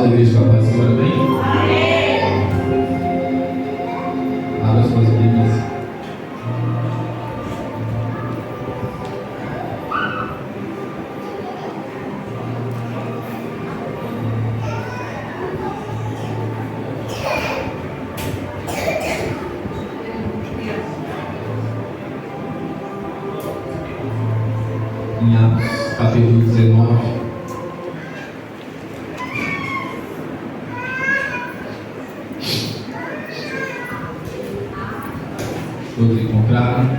da igreja com a paz do Senhor, amém? Abra suas Bíblias. Em Atos, capítulo 19. Todos encontraram?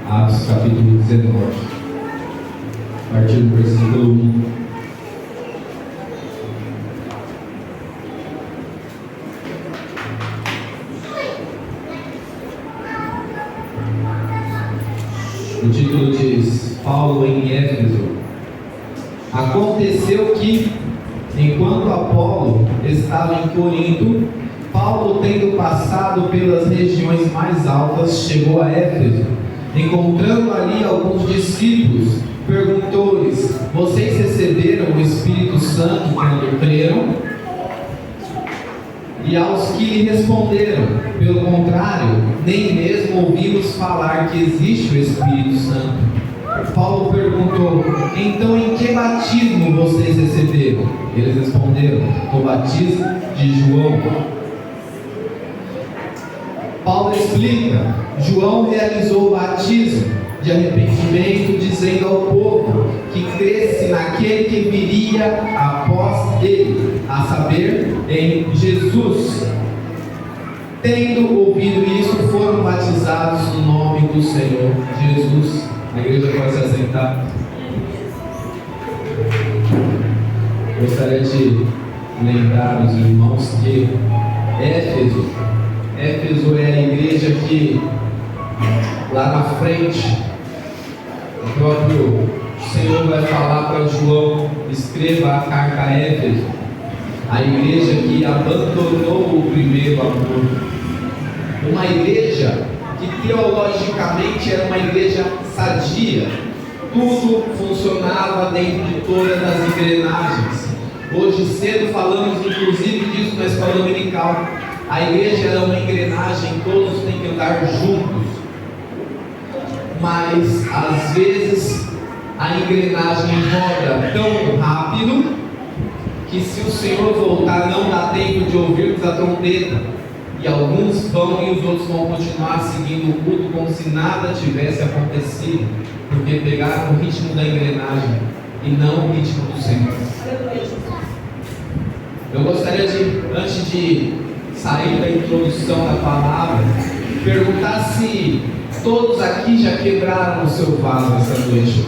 Atos, capítulo 19. A partir do versículo 1. O título diz: Paulo em Éfeso. Aconteceu que, enquanto Apolo estava em Corinto, Paulo, tendo passado pelas regiões mais altas, chegou a Éfeso. Encontrando ali alguns discípulos, perguntou-lhes: vocês receberam o Espírito Santo quando creram? E aos que lhe responderam: pelo contrário, nem mesmo ouvimos falar que existe o Espírito Santo. Paulo perguntou: então em que batismo vocês receberam? Eles responderam: no batismo de João. Paulo explica: João realizou o batismo de arrependimento, dizendo ao povo que cresce naquele que viria após ele, a saber, em Jesus. Tendo ouvido isso, foram batizados no nome do Senhor Jesus. A igreja pode se assentar. Gostaria de lembrar os irmãos que Éfeso é a igreja que lá na frente o próprio Senhor vai falar para João: escreva a carta a Éfeso, a igreja que abandonou o primeiro amor. Uma igreja que teologicamente era uma igreja sadia, tudo funcionava dentro de todas as engrenagens. Hoje cedo falamos inclusive disso na escola dominical. A igreja é uma engrenagem, todos têm que andar juntos. Mas às vezes a engrenagem roda tão rápido que, se o Senhor voltar, não dá tempo de ouvirmos a trombeta. E alguns vão e os outros vão continuar seguindo o culto como se nada tivesse acontecido, porque pegaram o ritmo da engrenagem e não o ritmo do Senhor. Eu gostaria de, antes de sair da introdução da palavra, perguntar se todos aqui já quebraram o seu vaso essa noite,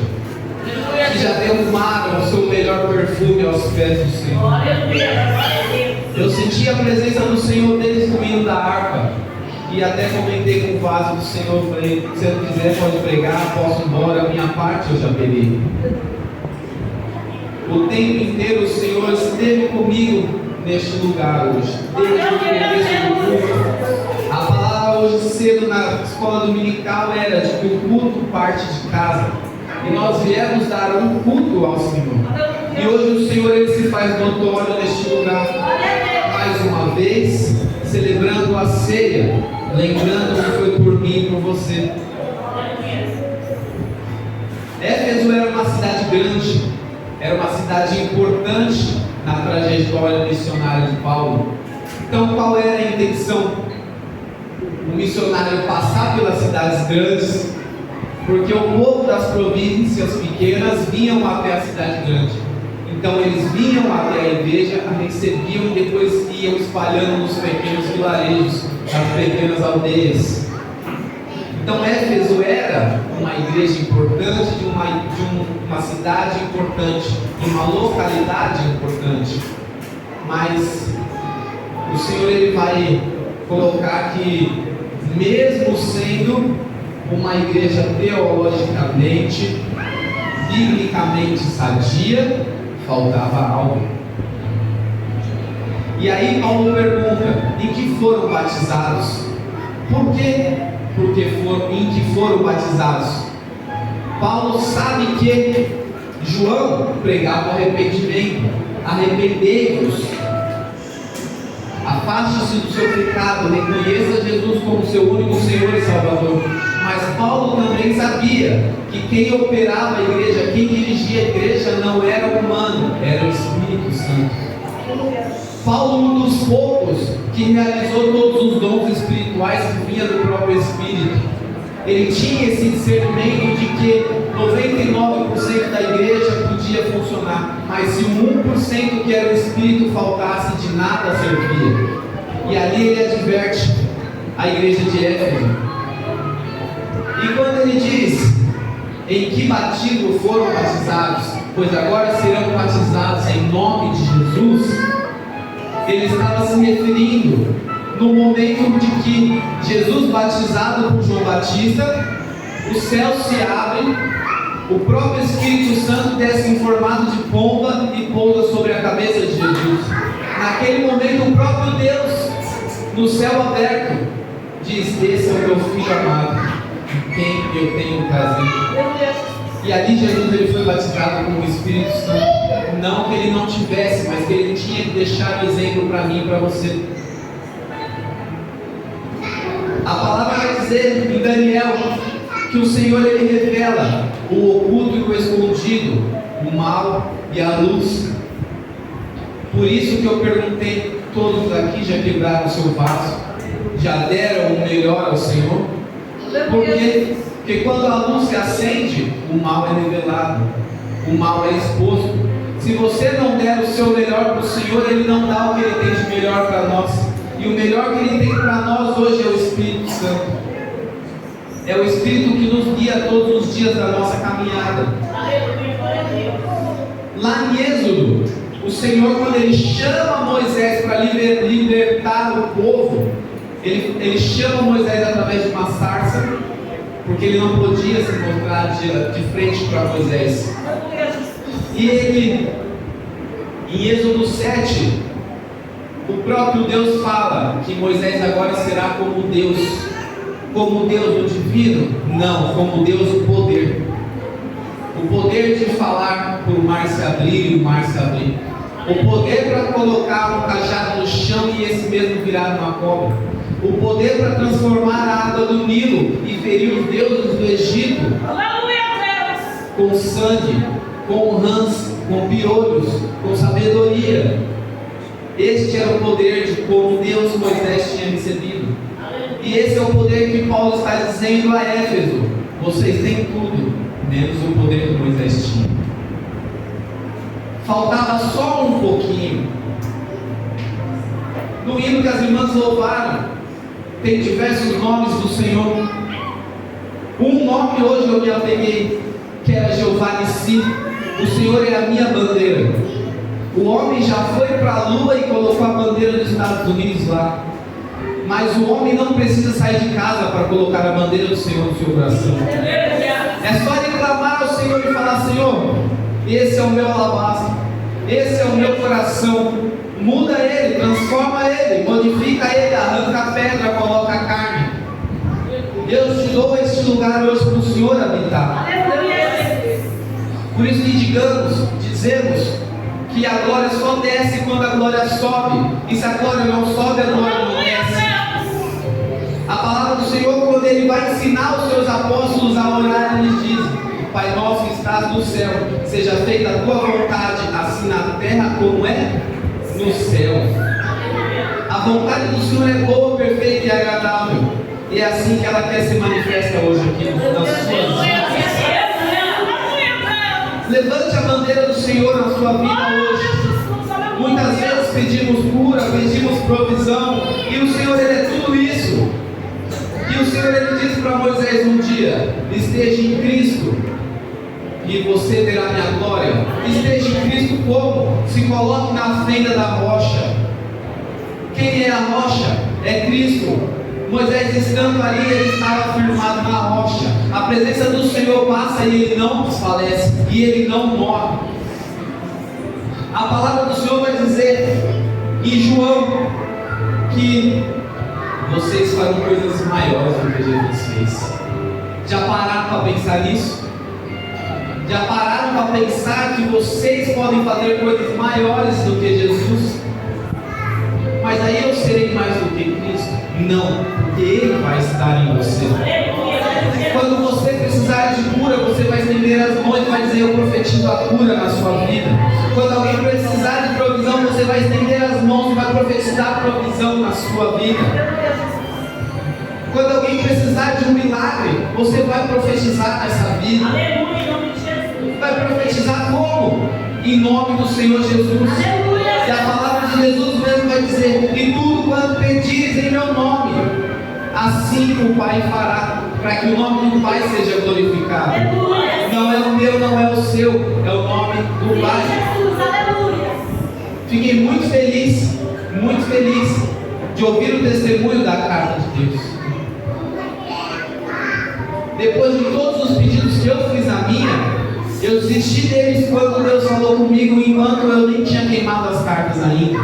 que já derrumaram o seu melhor perfume aos pés do Senhor. Eu senti a presença do Senhor desde o hino da harpa, e até comentei com o vaso do Senhor. Falei: se eu quiser pode pregar, posso ir embora, a minha parte eu já peguei. O tempo inteiro o Senhor esteve comigo neste lugar hoje, desde o começo do culto. A palavra hoje cedo na escola dominical era de que o culto parte de casa, e nós viemos dar um culto ao Senhor. E hoje o Senhor, ele se faz notório neste lugar, mais uma vez, celebrando a ceia, lembrando que foi por mim e por você. Éfeso era uma cidade grande, era uma cidade importante na trajetória missionária de Paulo. Então, qual era a intenção? O missionário passar pelas cidades grandes, porque o povo das províncias pequenas vinham até a cidade grande. Então eles vinham até a igreja, a recebiam e depois iam espalhando nos pequenos vilarejos, nas pequenas aldeias. Então Éfeso era uma igreja importante, de uma cidade importante, de uma localidade importante. Mas o Senhor, ele vai colocar que, mesmo sendo uma igreja teologicamente, biblicamente sadia, faltava algo. E aí Paulo pergunta: em que foram batizados? Por quê? Em que foram batizados? Paulo sabe que João pregava arrependimento. A arrependei-vos, afaste-se do seu pecado, reconheça Jesus como seu único Senhor e Salvador. Mas Paulo também sabia que quem operava a igreja, quem dirigia a igreja não era o humano, era o Espírito Santo. Paulo, um dos poucos que realizou todos os dons espirituais que vinha do próprio Espírito, ele tinha esse discernimento de que 99% da igreja podia funcionar, mas se o 1% que era o Espírito faltasse, de nada servia. E ali ele adverte a igreja de Éfeso. E quando ele diz: em que batismo foram batizados, pois agora serão batizados em nome de Jesus, ele estava se referindo no momento de que Jesus, batizado por João Batista, os céus se abrem, o próprio Espírito Santo desce em formato de pomba e pousa sobre a cabeça de Jesus. Naquele momento, o próprio Deus, no céu aberto, diz: esse é o meu filho amado, em quem eu tenho prazer. E ali Jesus, ele foi batizado com o Espírito Santo. Não que ele não tivesse, mas que ele tinha que deixar o exemplo para mim e para você. A palavra vai dizer em Daniel que o Senhor, ele revela o oculto e o escondido, o mal e a luz. Por isso que eu perguntei: todos aqui já quebraram o seu vaso? Já deram o melhor ao Senhor? Porque quando a luz se acende, o mal é revelado, o mal é exposto. Se você não der o seu melhor para o Senhor, Ele não dá o que Ele tem de melhor para nós. E o melhor que Ele tem para nós hoje é o Espírito Santo. É o Espírito que nos guia todos os dias da nossa caminhada. Lá em Êxodo, o Senhor, quando Ele chama Moisés para libertar o povo, Ele chama Moisés através de uma sarça, porque Ele não podia se mostrar de frente para Moisés. E Ele, em Êxodo 7, o próprio Deus fala que Moisés agora será como Deus. Como Deus do divino? Não, como Deus do poder. O poder de falar para o mar se abrir e o mar se abrir. O poder para colocar um cajado no chão e esse mesmo virar uma cobra. O poder para transformar a água do Nilo e ferir os deuses do Egito. Aleluia, Deus! Com sangue, com rãs, com piolhos, com sabedoria. Este era o poder de como Deus Moisés tinha recebido. E esse é o poder que Paulo está dizendo a Éfeso: vocês têm tudo, menos o poder que Moisés tinha. Faltava só um pouquinho. No hino que as irmãs louvaram, tem diversos nomes do Senhor. Um nome hoje eu me apeguei, que era Jeová Nissi. O Senhor é a minha bandeira. O homem já foi para a lua e colocou a bandeira dos Estados Unidos lá. Mas o homem não precisa sair de casa para colocar a bandeira do Senhor no seu coração. É só ele clamar ao Senhor e falar: Senhor, esse é o meu alabastro, esse é o meu coração. Muda ele, transforma ele, modifica ele, arranca a pedra, coloca a carne. Eu te dou este lugar hoje para o Senhor habitar. Por isso que dizemos que a glória só desce quando a glória sobe. E se a glória não sobe, a glória não desce. A palavra do Senhor, quando Ele vai ensinar os seus apóstolos a orar, Ele diz: Pai nosso que estás no céu, seja feita a tua vontade, assim na terra como é no céu. A vontade do Senhor é boa, perfeita e agradável. E é assim que ela quer se manifesta hoje aqui nas suas vidas. Levante a bandeira do Senhor na sua vida hoje. Muitas vezes pedimos cura, pedimos provisão, e o Senhor, Ele é tudo isso. E o Senhor, Ele disse para Moisés um dia: esteja em Cristo e você terá minha glória. Esteja em Cristo como? Se coloque na fenda da rocha. Quem é a rocha? É Cristo. Moisés estando ali, ele estava firmado na rocha. A presença do Senhor passa e ele não desfalece, e ele não morre. A palavra do Senhor vai dizer em João que vocês farão coisas maiores do que Jesus fez. Já pararam para pensar nisso? Já pararam para pensar que vocês podem fazer coisas maiores do que Jesus? Mas aí eu serei mais do que Cristo? Não, porque Ele vai estar em você. Quando você precisar de cura, você vai estender as mãos e vai dizer: eu profetizo a cura na sua vida. Quando alguém precisar de provisão, você vai estender as mãos e vai profetizar provisão na sua vida. Quando alguém precisar de um milagre, você vai profetizar nessa vida. Vai profetizar como? Em nome do Senhor Jesus. E a palavra de Jesus mesmo vai dizer: e tudo quanto pedires em meu nome, assim o Pai fará, para que o nome do Pai seja glorificado. Não é o meu, não é o seu, é o nome do Pai. Fiquei muito feliz de ouvir o testemunho da carta de Deus. Depois de todos os pedidos que eu fiz na minha, eu desisti deles quando Deus falou comigo, enquanto eu nem tinha queimado as cartas ainda.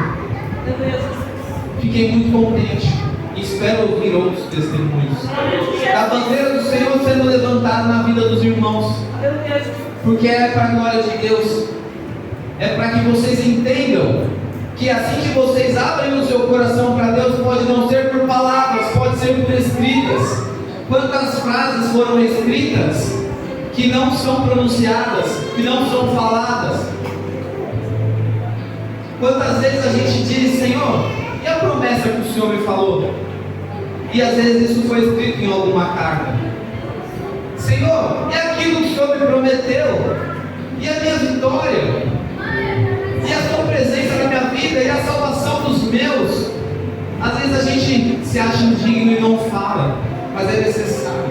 Fiquei muito contente e espero ouvir outros testemunhos da bandeira do Senhor sendo levantada na vida dos irmãos, porque é para a glória de Deus, é para que vocês entendam que assim que vocês abrem o seu coração para Deus, pode não ser por palavras, pode ser por escritas. Quantas frases foram escritas que não são pronunciadas, que não são faladas? Quantas vezes a gente diz: Senhor, e a promessa que o Senhor me falou? E às vezes isso foi escrito em alguma carta. Senhor, e aquilo que o Senhor me prometeu? E a minha vitória? E a tua presença na minha vida? E a salvação dos meus? Às vezes a gente se acha indigno e não fala, mas é necessário.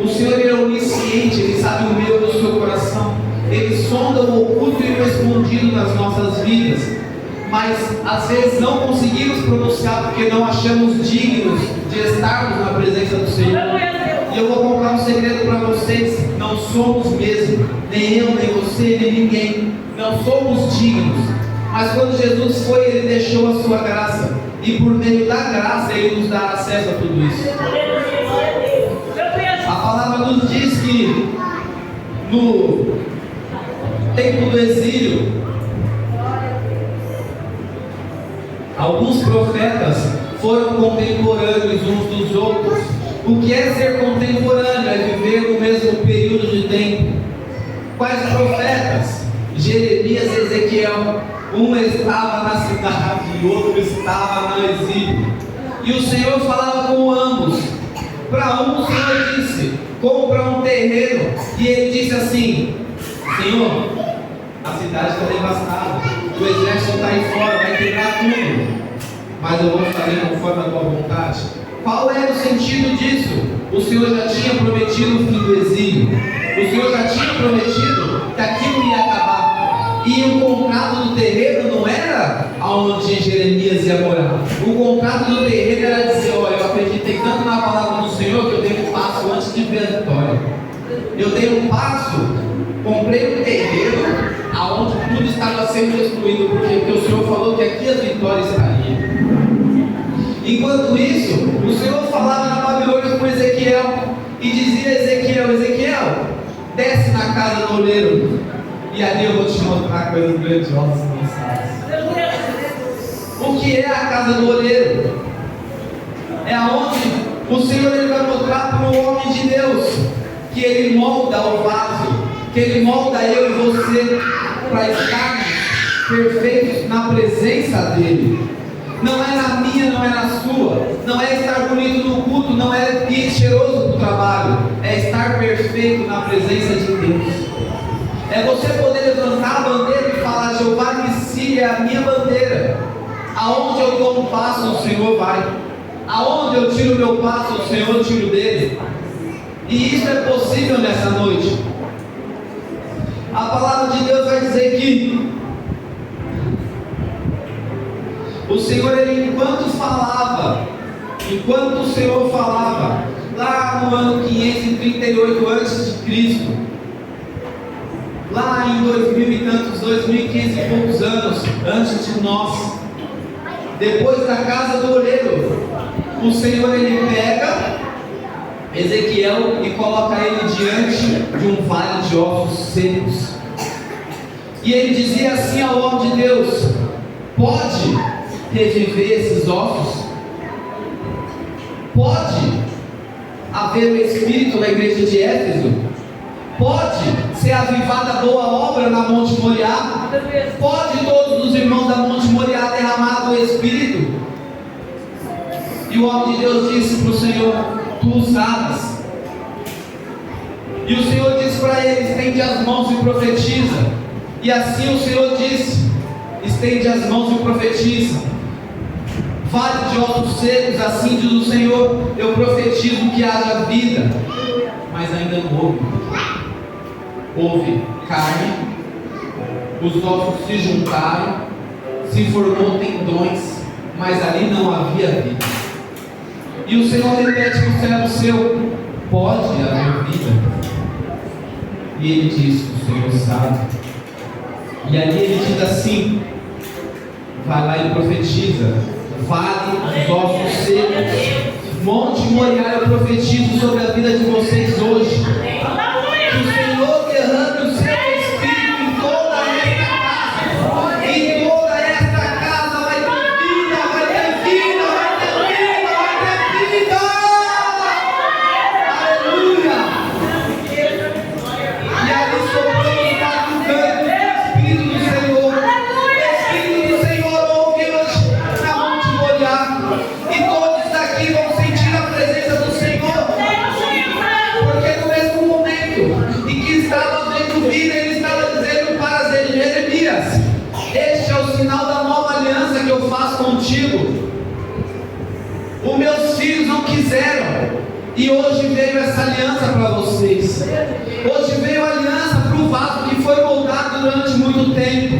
O Senhor, Ele é onisciente, Ele sabe o meu e o seu coração. Ele sonda o oculto e o escondido nas nossas vidas. Mas às vezes não conseguimos pronunciar porque não achamos dignos de estarmos na presença do Senhor. E eu vou contar um segredo para vocês: não somos mesmo, nem eu, nem você, nem ninguém. Não somos dignos. Mas quando Jesus foi, Ele deixou a sua graça. E por meio da graça Ele nos dá acesso a tudo isso. A palavra nos diz que no tempo do exílio, alguns profetas foram contemporâneos uns dos outros. O que é ser contemporâneo? É viver no mesmo período de tempo. Quais profetas? Jeremias e Ezequiel. Um estava na cidade e o outro estava no exílio. E o Senhor falava com ambos. Para um, o Senhor disse: compra um terreno. E ele disse assim: Senhor, a cidade está devastada, o exército está aí fora, vai quebrar tudo, mas eu vou fazer conforme a tua vontade. Qual era o sentido disso? O Senhor já tinha prometido o fim do exílio. O Senhor já tinha prometido que aquilo ia acabar. E o contrato do terreno não era aonde Jeremias ia morar. O contrato do terreno era dizer: olha, eu acreditei tanto na palavra do Senhor que eu dei um passo antes de ver a vitória. Eu dei um passo, comprei um terreno aonde tudo estava sendo destruído, porque o Senhor falou que aqui a vitória estaria. Enquanto isso, o Senhor falava na Babilônia com Ezequiel e dizia a Ezequiel: Ezequiel, desce na casa do oleiro e ali eu vou te mostrar coisas grandiosas e pensadas. O que é a casa do oleiro? É aonde o Senhor, Ele vai mostrar para o homem de Deus que Ele molda o vaso, que Ele molda eu e você para estarmos perfeitos na presença dEle. Não é na minha, não é na sua. Não é estar bonito no culto, não é ir cheiroso do trabalho. É estar perfeito na presença de Deus. É você poder levantar a bandeira e falar: Jeová Nissi é a minha bandeira. Aonde eu dou um passo, o Senhor vai. Aonde eu tiro o meu passo, o Senhor tira o dele. E isso é possível nessa noite. A palavra de Deus vai dizer que o Senhor, Ele enquanto o Senhor falava, lá no ano 538 a.C., lá em 2000 e tantos, 2015 e poucos anos antes de nós, depois da casa do oleiro, o Senhor, Ele pega, Ezequiel e coloca ele diante de um vale de ossos secos. E ele dizia assim ao homem de Deus: pode reviver esses ossos? Pode haver um espírito na igreja de Éfeso? Pode ser avivada a boa obra na Monte Moriá? Pode todos os irmãos da Monte Moriá derramar do Espírito? E o homem de Deus disse para o Senhor: tu sabes. E o Senhor disse para ele: estende as mãos e profetiza. E assim o Senhor disse: estende as mãos e profetiza. Vale de ossos secos, assim diz o Senhor, eu profetizo que haja vida. Mas ainda não houve. Houve carne, os ossos se juntaram, se formou tendões, mas ali não havia vida. E o Senhor repete no servo seu: pode haver vida? E ele diz: o Senhor sabe. E ali ele diz assim: vai lá e profetiza, vale dos ossos secos, Monte Moriá, eu profetizo sobre a vida de vocês hoje, que o Senhor derrame o seu Espírito em toda esta casa, em toda esta casa vai ter vida, vai ter vida, vai ter vida, vai ter vida, aleluia. E ali sopramos batizando o Espírito do Senhor. O Espírito do Senhor ouve hoje na Monte Moriá, e todos daqui vão sentir a presença do Senhor, porque no mesmo momento em que estava vendo vida, ele estava dizendo para Jeremias: este é o sinal da nova aliança que eu faço contigo. Os meus filhos não quiseram, e hoje veio essa aliança para vocês. Hoje veio a aliança para o vaso que foi moldado durante muito tempo.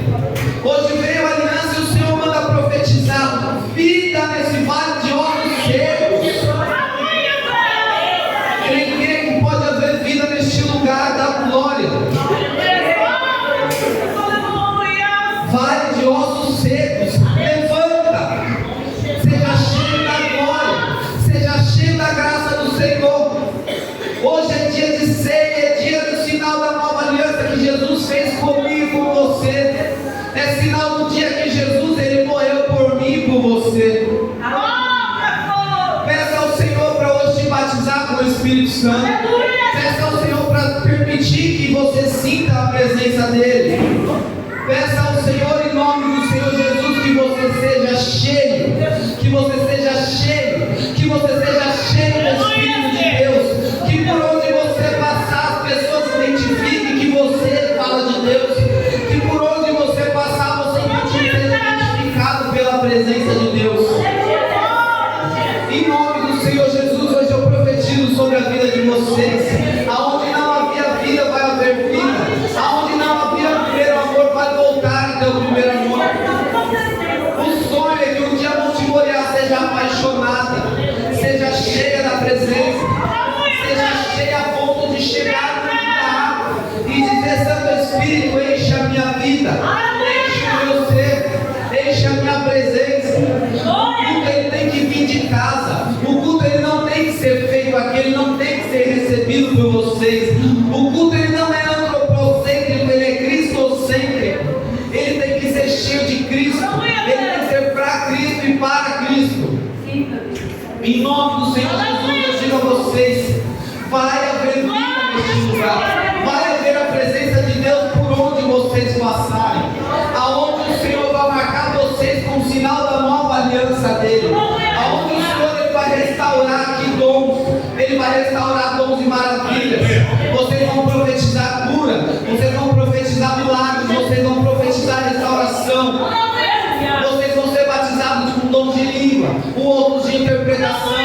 Hoje veio a aliança e o Senhor manda profetizar vida nesse vale de ossos secos. Quem crê que pode haver vida neste lugar da glória? Vale de ossos secos, levanta, seja cheio da glória, seja cheio da graça do Senhor. Hoje é dia de ceia, é dia do sinal da nova aliança que Jesus fez comigo e com você. É sinal do dia que Jesus ele morreu por mim e por você. Peça ao Senhor para hoje te batizar com o Espírito Santo. Peça ao Senhor para permitir que você sinta a presença dele. Peça ao Senhor em nome do Senhor Jesus que você seja cheio, que você seja cheio, que você seja cheio do Espírito de Deus, que por onde você passar as pessoas identifiquem que você fala de Deus, que por onde você passar você seja identificado pela presença de Deus. Em nome do Senhor Jesus, hoje eu profetizo sobre a vida de vocês. Aonde não havia vida, vai haver vida. Aonde não havia primeiro amor, vai voltar a ter o primeiro amor. O sonho é que um dia a Monte Moriá seja apaixonada, seja cheia da presença, seja cheia a ponto de chegar no meio da água e dizer: Santo Espírito, enche a minha vida, enche o meu ser, enche a minha presença. O culto ele tem que vir de casa. O culto ele não tem que ser feito aqui, ele não tem que ser recebido por vocês. O culto ele não é antropocêntrico, ele é cristocêntrico. Ele tem que ser cheio de Cristo, ele tem que ser para Cristo e para Cristo. Em nome do Senhor Jesus, eu digo a vocês: vai haver vida neste lugar, vai haver a presença de Deus por onde vocês passarem, aonde o Senhor vai marcar vocês com o sinal da nova aliança dele, aonde o Senhor ele vai restaurar aqui dons, ele vai restaurar dons e maravilhas. Vocês vão profetizar cura, vocês vão profetizar milagres, vocês vão profetizar restauração, vocês vão ser batizados com dons de língua, com outros de interpretação.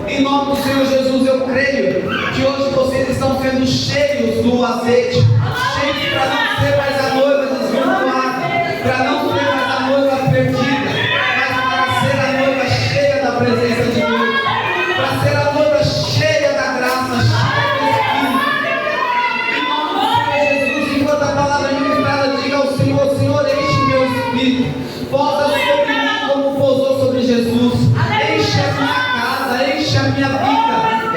Em nome do Senhor Jesus, eu creio que hoje vocês estão sendo cheios do azeite, cheios para não ser mais a noiva desvirtuada, para não ser mais a noiva perdida, mas para ser a noiva cheia da presença de Deus, para ser a noiva cheia da graça, cheia do Espírito. Em nome do Senhor Jesus, enquanto a palavra ministrada, diga ao Senhor: Senhor, enche meu Espírito, posa sobre mim como pousou sobre Jesus, enche a minha casa, enche a minha vida,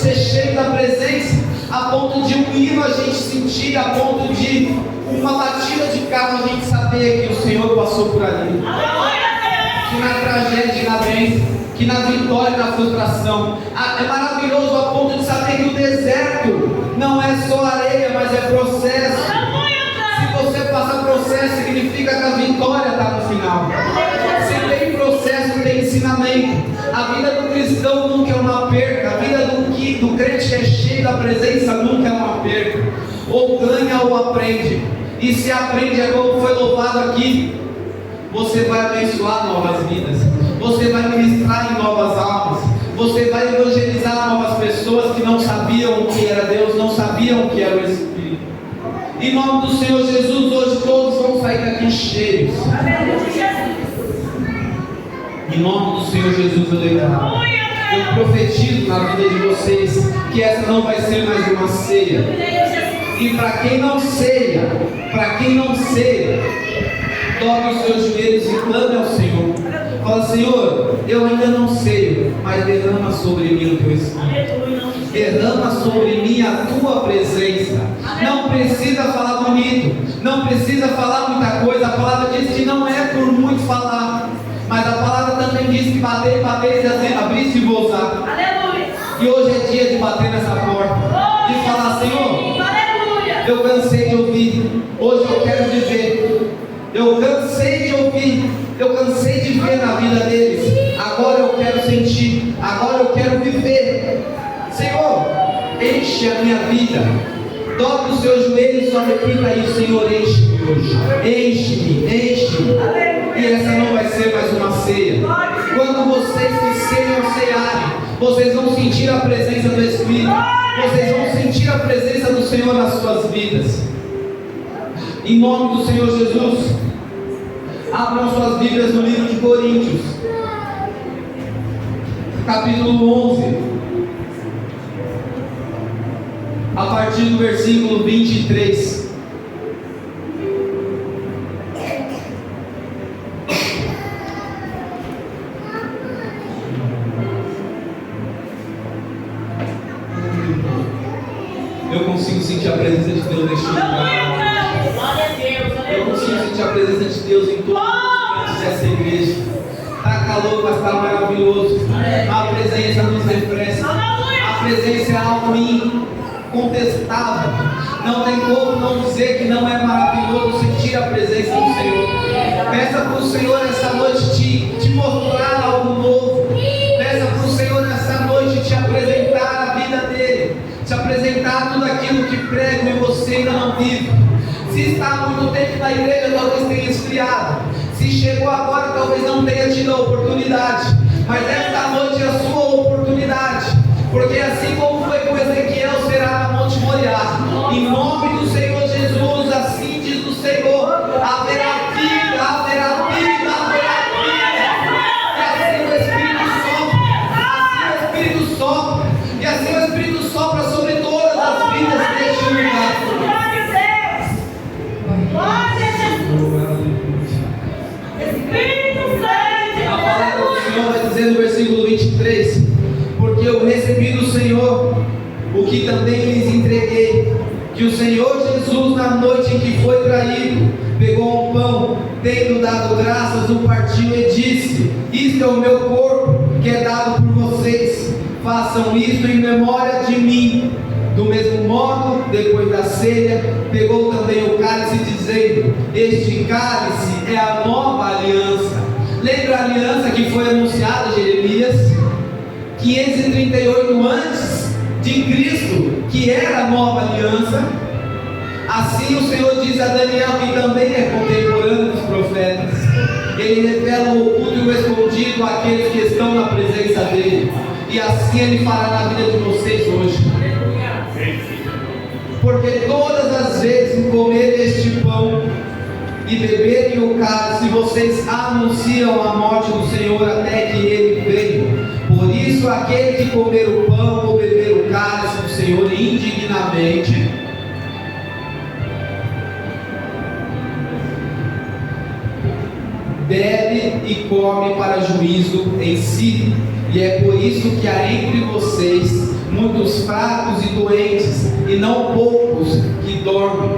ser cheio da presença, a ponto de um hino a gente sentir, a ponto de uma batida de carro a gente saber que o Senhor passou por ali. Que na tragédia e na bênção, que na vitória e na frustração. É maravilhoso a ponto de saber que o deserto não é só areia, mas é processo. Se você passa processo, significa que a vitória está no final. Se tem processo, tem ensinamento. A vida do cristão nunca é uma perca. A vida do crente que é cheio da presença nunca é uma perca. Ou ganha ou aprende. E se aprende, é como foi louvado aqui, você vai abençoar novas vidas, você vai ministrar em novas almas, você vai evangelizar novas pessoas que não sabiam o que era Deus, não sabiam o que era o Espírito. Em nome do Senhor Jesus, hoje todos vão sair daqui cheios. Em nome do Senhor Jesus, eu declaro, eu profetizo na vida de vocês que essa não vai ser mais uma ceia. E para quem não ceia, dobre os seus joelhos e clame ao Senhor. Fala: Senhor, eu ainda não sei, mas derrama sobre mim o teu Espírito. Derrama sobre mim a tua presença. Não precisa falar bonito, não precisa falar muita coisa. A palavra diz que não é por muito falar, mas a palavra também diz que bater, e abrir-se-vos-á. E hoje é dia de bater nessa porta e falar: Senhor, eu cansei de ouvir, hoje eu quero viver. Eu cansei de ouvir, eu cansei de ver na vida deles. Agora eu quero sentir, agora eu quero viver. Senhor, enche a minha vida. Dobre os seus joelhos e só repita aí: Senhor, enche-me hoje. Enche-me, enche-me. E essa não vai ser mais uma ceia. Quando vocês que cearem, vocês vão sentir a presença do Espírito. Vocês vão sentir a presença do Senhor nas suas vidas. Em nome do Senhor Jesus, abram suas Bíblias no livro de Coríntios, capítulo 11, a partir do versículo 23. Eu consigo sentir a presença de Deus neste lugar. Eu consigo sentir a presença de Deus em todos os cantos dessa igreja. Está calor, mas está maravilhoso. A presença nos refresca. A presença é algo incontestável. Não tem como não dizer que não é maravilhoso sentir a presença do Senhor. Peça para o Senhor essa noite te mostrar algo novo. Peça para o Senhor essa noite te apresentar a vida dele, te apresentar tudo aquilo que prego e você ainda não vive. Se está há muito tempo na igreja, talvez tenha esfriado. Se chegou agora, talvez não tenha tido a oportunidade. Mas esta noite é a sua oportunidade. Porque assim como foi com Ezequiel, será na Monte Moriá. Em nome do Senhor Jesus, assim diz o Senhor: haverá vida, haverá vida, haverá vida. E assim o Espírito sopra, e assim o Espírito sopra sobre todas as vidas deste lugar. A palavra do Senhor vai dizer no versículo 23: porque eu recebi do Senhor o que também lhes entreguei, que o Senhor Jesus, na noite em que foi traído, pegou um pão, tendo dado graças, o partiu e disse: isto é o meu corpo, que é dado por vocês, façam isto em memória de mim. Do mesmo modo, depois da ceia, pegou também o cálice, dizendo: este cálice é a nova aliança. Lembra a aliança que foi anunciada, Jeremias 538 antes de Cristo, que era a nova aliança? Assim o Senhor diz a Daniel, que também é contemporâneo dos profetas. Ele revela o oculto e o escondido àqueles que estão na presença dele. E assim ele fará na vida de vocês hoje. Porque todas as vezes que comerem este pão e beberem o cálice, vocês anunciam a morte do Senhor até que ele venha. Por isso, aquele que comer o pão ou beber o cálice do Senhor indignamente, bebe e come para juízo em si. E é por isso que há entre vocês muitos muitos fracos e doentes, e não poucos que dormem.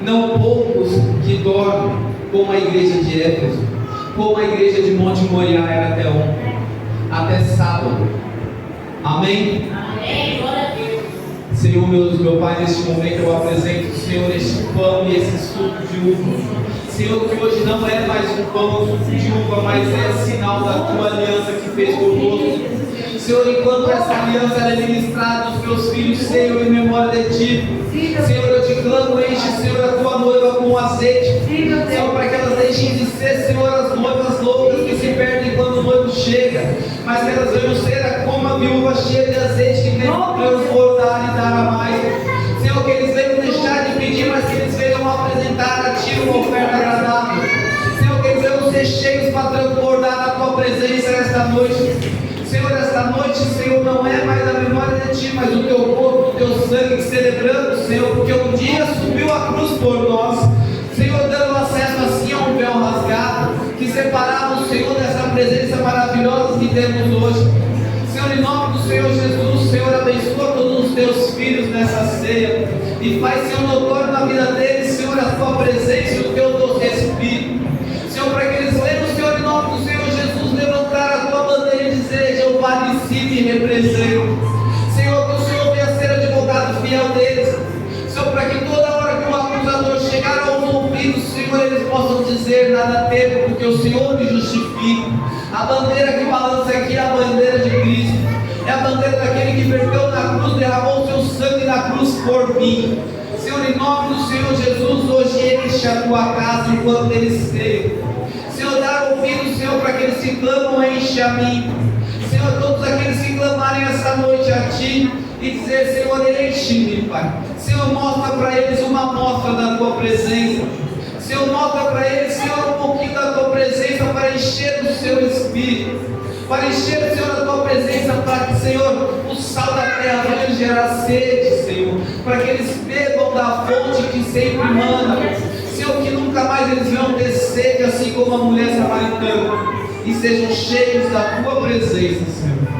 Não poucos que dormem, como a igreja de Éfeso, como a igreja de Monte Moriá era até ontem, até sábado. Amém? Amém. Glória a Deus. Senhor, meu Pai, neste momento eu apresento, Senhor, este pão e esse suco de uva. Senhor, que hoje não é mais um pão, um suco de uva, mas é sinal da tua aliança que fez conosco. Senhor, enquanto essa aliança é ministrada aos teus filhos, Senhor, em memória de ti, Senhor, eu te clamo, enche, Senhor, a tua noiva com azeite, Senhor, para que elas deixem de ser, Senhor, as noivas loucas que se perdem quando o noivo chega, mas que elas venham ser como a viúva cheia de azeite que vem transbordar e dar a mais. Senhor, que eles venham deixar de pedir, mas que eles venham apresentar a ti uma oferta agradável. Senhor, que eles venham ser cheios para transbordar na tua presença nesta noite. Senhor, esta noite, Senhor, não é mais a memória de ti, mas o teu corpo, o teu sangue, celebrando, Senhor, porque um dia subiu a cruz por nós, Senhor, dando acesso assim a um véu rasgado, que separava o Senhor dessa presença maravilhosa que temos hoje. Senhor, em nome do Senhor Jesus, Senhor, abençoa todos os teus filhos nessa ceia, e faz, Senhor, notório na vida deles, Senhor, a tua presença e o teu doce Espírito. Senhor, para que eles venham, Senhor, em nome do Senhor Jesus, levantar a tua bandeira e dizer: Jeová Nissi me representa. Senhor, que o Senhor venha ser advogado fiel deles. Senhor, para que toda hora que o acusador chegar aos ouvidos, Senhor, eles possam dizer: nada temo, porque o Senhor me justifica. A bandeira que balança aqui é a bandeira de Cristo. É a bandeira daquele que verteu na cruz, derramou o seu sangue na cruz por mim. Senhor, em nome do Senhor Jesus, hoje enche a tua casa enquanto eles ceiam. Senhor, dá ouvido, Senhor, para aqueles que clamam, enche a mim. Senhor, todos aqueles que clamarem essa noite a ti e dizer: Senhor, enche-me, Pai. Senhor, mostra para eles uma amostra da tua presença. Senhor, mostra para eles, Senhor, um pouquinho da tua presença para encher do seu Espírito, para encher, Senhor, a tua presença, para que, Senhor, o sal da terra venha gerar sede, Senhor, para que eles bebam da fonte que sempre manda, Senhor, que nunca mais eles venham ter sede, assim como a mulher samaritana, e sejam cheios da tua presença, Senhor.